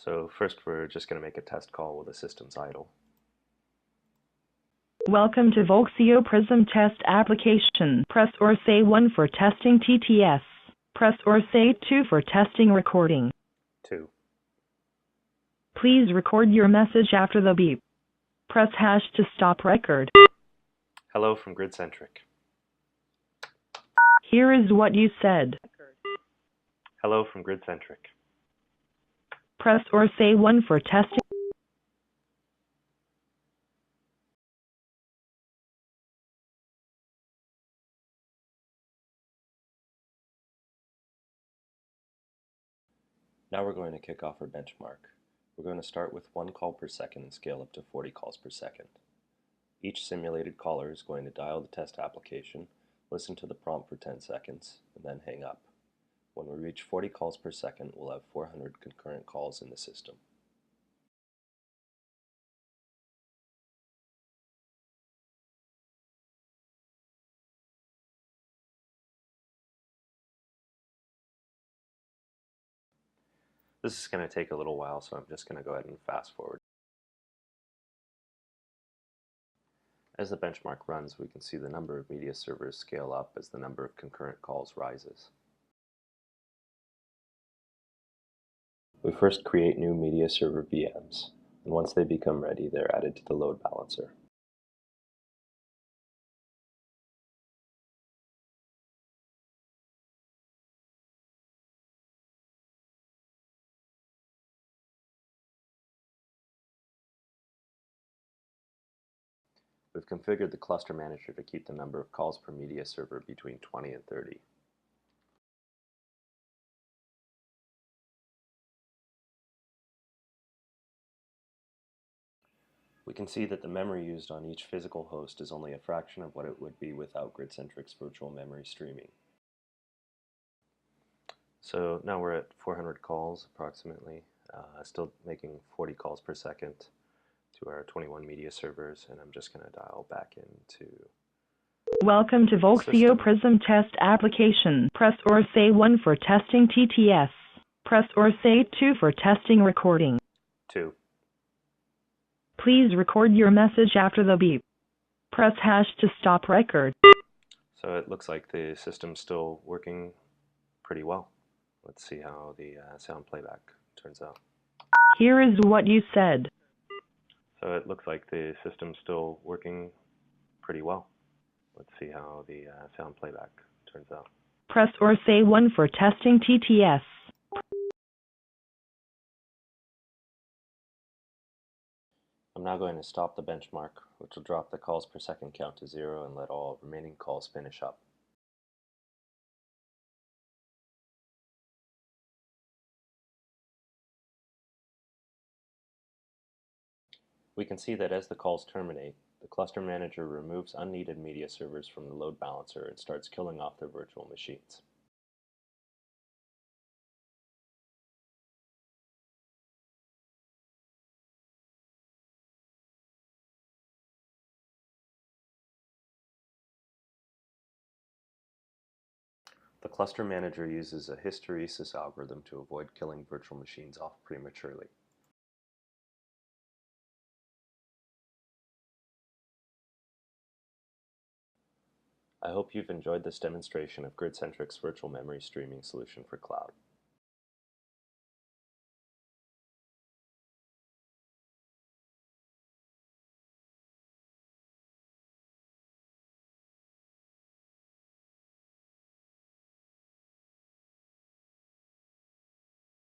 So first we're just going to make a test call while the system's idle. Welcome to Voxeo Prism test application. Press or say 1 for testing TTS. Press or say 2 for testing recording. 2. Please record your message after the beep. Press hash to stop record. Hello from Gridcentric. Here is what you said. Hello from Gridcentric. Press or say 1 for testing. Now we're going to kick off our benchmark. We're going to start with 1 call per second and scale up to 40 calls per second. Each simulated caller is going to dial the test application, listen to the prompt for 10 seconds, and then hang up. When we reach 40 calls per second, we'll have 400 concurrent calls in the system. This is going to take a little while, so I'm just going to go ahead and fast forward. As the benchmark runs, we can see the number of media servers scale up as the number of concurrent calls rises. We first create new media server VMs, and once they become ready, they're added to the load balancer. We've configured the cluster manager to keep the number of calls per media server between 20 and 30. We can see that the memory used on each physical host is only a fraction of what it would be without Gridcentric's virtual memory streaming. So now we're at 400 calls approximately, still making 40 calls per second to our 21 media servers, and I'm just going to dial back into Welcome to Voxeo Prism test application. Press or say 1 for testing TTS. Press or say 2 for testing recording. 2. Please record your message after the beep. Press hash to stop record. So it looks like the system's still working pretty well. Let's see how the sound playback turns out. Here is what you said. So it looks like the system's still working pretty well. Let's see how the sound playback turns out. Press or say 1 for testing TTS. I'm now going to stop the benchmark, which will drop the calls per second count to 0 and let all remaining calls finish up. We can see that as the calls terminate, the cluster manager removes unneeded media servers from the load balancer and starts killing off their virtual machines. The cluster manager uses a hysteresis algorithm to avoid killing virtual machines off prematurely. I hope you've enjoyed this demonstration of Gridcentric's virtual memory streaming solution for cloud.